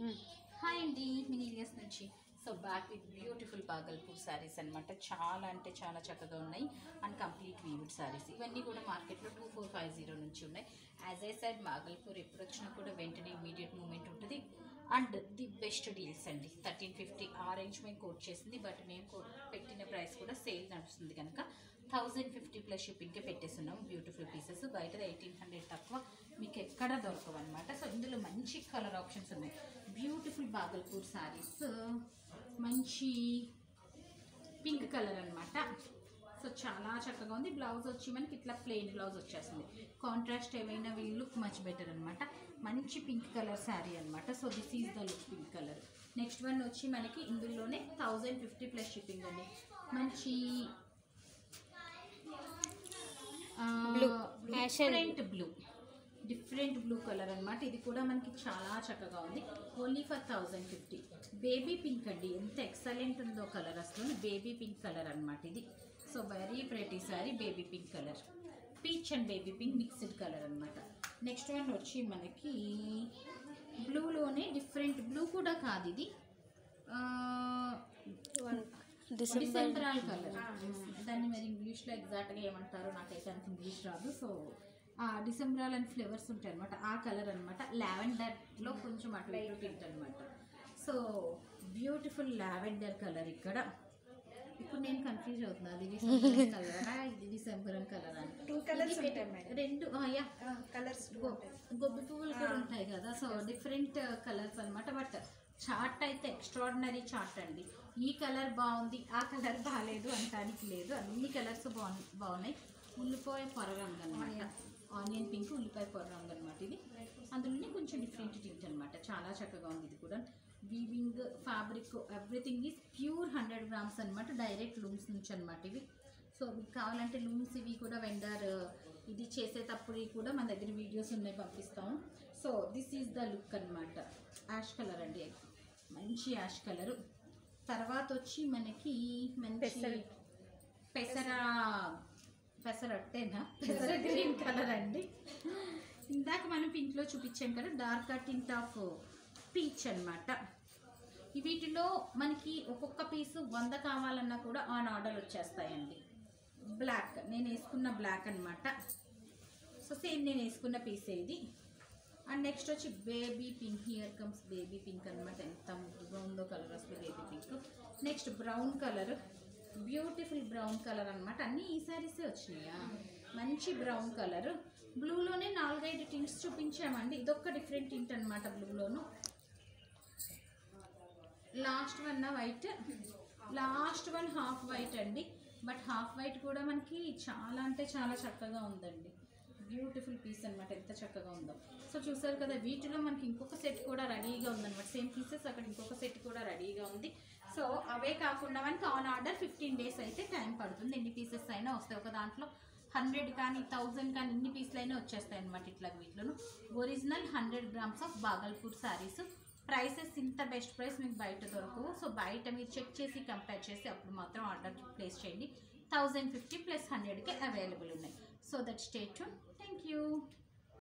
Hi అండి, మినీలియస్ నుంచి. So back with beautiful Bhagalpur saris అనమాట. చాలా అంటే చాలా చక్కగా ఉన్నాయి అండ్ కంప్లీట్ వీవిడ్ శారీస్. ఇవన్నీ కూడా మార్కెట్లో 2450 నుంచి ఉన్నాయి. యాజ్ ఐ సైడ్ బాగల్పూర్ ఎప్పుడు వచ్చినా కూడా వెంటనే ఇమీడియట్ మూమెంట్ ఉంటుంది అండ్ ది బెస్ట్ డీల్స్ అండి. 1350 ఆ రేంజ్ మేము కోట్ చేసింది, బట్ మేము పెట్టిన ప్రైస్ కూడా సేల్ నడుస్తుంది కనుక 1050 ప్లస్ షిప్పింగ్కే పెట్టేస్తున్నాం. బ్యూటిఫుల్ పీసెస్ బయట 1800 తక్కువ మీకు ఎక్కడ దొరకవు అనమాట. సో ఇందులో మంచి కలర్ ఆప్షన్స్ ఉన్నాయి. బ్యూటిఫుల్ బాగల్పూర్ శారీస్, మంచి పింక్ కలర్ అనమాట. సో చాలా చక్కగా ఉంది. బ్లౌజ్ వచ్చి మనకి ఇట్లా ప్లెయిన్ బ్లౌజ్ వచ్చేస్తుంది. కాంట్రాస్ట్ ఏమైనా వీళ్ళు లుక్ మచ్ బెటర్ అనమాట. మంచి పింక్ కలర్ శారీ అనమాట. So this is the look pink colour. Next one వచ్చి మనకి ఇందులోనే 1050 ప్లస్ షిప్పింగ్ అండి. మంచి డిఫరెంట్ బ్లూ కలర్ అనమాట. ఇది కూడా మనకి చాలా చక్కగా ఉంది. Only for 1050. బేబీ పింక్ అండి, ఎంత ఎక్సలెంట్ ఉందో కలర్ అసలు. బేబీ పింక్ కలర్ అనమాట ఇది. So very pretty sorry. Baby pink colour, peach and baby pink mixed colour అనమాట. నెక్స్ట్ వన్ వచ్చి మనకి బ్లూలోనే డిఫరెంట్ బ్లూ కూడా కాదు, ఇది డిసెంబరాల్ కలర్. దాన్ని మరి ఇంగ్లీష్లో ఎగ్జాక్ట్గా ఏమంటారో నాకైతే అంత ఇంగ్లీష్ రాదు. సో డిసెంబరాల్ అండ్ ఫ్లేవర్స్ ఉంటాయి అనమాట. ఆ కలర్ అనమాట. లావెండర్లో కొంచెం అటు ఇటు టింట్ అనమాట. So beautiful lavender colour. ఇప్పుడు నేను కన్ఫ్యూజ్ అవుతున్నా, అది డిసెంబర్ కలరా ఇది డిసెంబరం కలర్ అని. 2 కలర్స్ ఉంటాయి మేడం. రెండు కలర్స్ గొబ్బి పువ్వులు కూడా ఉంటాయి కదా. సో డిఫరెంట్ కలర్స్ అనమాట. బట్ చార్ట్ అయితే ఎక్స్ట్రాడినరీ చార్ట్ అండి. ఈ కలర్ బాగుంది, ఆ కలర్ బాగాలేదు అనడానికి లేదు. అన్ని కలర్స్ బాగున్నాయి. ఉల్లిపాయ పొర రంగు అనమాట. ఆనియన్ పింక్, ఉల్లిపాయ పొర రంగు అనమాట ఇది. అందులోనే కొంచెం డిఫరెంట్ టింట్ అనమాట. చాలా చక్కగా ఉంది. ఇది కూడా weaving fabric everything is pure 100 grams అనమాట. డైరెక్ట్ లూమ్స్ నుంచి అనమాట ఇవి. సో మీకు కావాలంటే లూమ్స్ ఇవి కూడా వెండర్ ఇది చేసేటప్పుడు కూడా మన దగ్గర వీడియోస్ ఉన్నాయి, పంపిస్తాము. So this is the look అనమాట. యాష్ కలర్ అండి, మంచి యాష్ కలరు. తర్వాత వచ్చి మనకి మంచి పెసరట్టేనా పెసర గ్రీన్ కలర్ అండి. ఇందాక మనం పింక్లో చూపించాం కదా, డార్క్ టింట్ ఆఫ్ పీచ్ అనమాట. వీటిలో మనకి ఒక్కొక్క పీసు 100 కావాలన్నా కూడా ఆన్ ఆర్డర్ వచ్చేస్తాయండి. బ్లాక్ నేను వేసుకున్న బ్లాక్ అనమాట. సో సేమ్ నేను వేసుకున్న పీసే ఇది. అండ్ నెక్స్ట్ వచ్చి baby pink. Here comes baby pink అనమాట. ఎంత ముద్దుగా ఉందో కలర్ అసలు baby pink. Next brown colour, beautiful brown colour అనమాట. అన్నీ ఈ శారీసే వచ్చినాయా. మంచి బ్రౌన్ కలర్. బ్లూలోనే 4-5 టింట్స్ చూపించామండి. ఇదొక్క డిఫరెంట్ టింట్ అనమాట బ్లూలోను. Last one white, last one half white అండి. బట్ హాఫ్ వైట్ కూడా మనకి చాలా అంటే చాలా చక్కగా ఉందండి. బ్యూటిఫుల్ పీస్ అనమాట, ఎంత చక్కగా ఉందో. సో చూసారు కదా, వీటిలో మనకి ఇంకొక సెట్ కూడా రెడీగా ఉందన్నమాట. సేమ్ పీసెస్ అక్కడ ఇంకొక సెట్ కూడా రెడీగా ఉంది. సో అవే కాకుండా మనకి ఆన్ ఆర్డర్ 15 డేస్ అయితే టైం పడుతుంది. ఎన్ని పీసెస్ అయినా వస్తాయి. ఒక దాంట్లో 100 కానీ 1000 కానీ ఇన్ని పీసులు అయినా వచ్చేస్తాయి అనమాట. ఇట్లా వీటిలో original 100 grams of Bhagalpur saris. Prices ఇంత బెస్ట్ ప్రైస్ మీకు బయట దొరకవు. సో బయట మీరు చెక్ చేసి కంపేర్ చేసి అప్పుడు మాత్రం ఆర్డర్ ప్లేస్ చేయండి. 1050 ప్లస్ 100కే అవైలబుల్ ఉన్నాయి. So that stay tune. Thank you.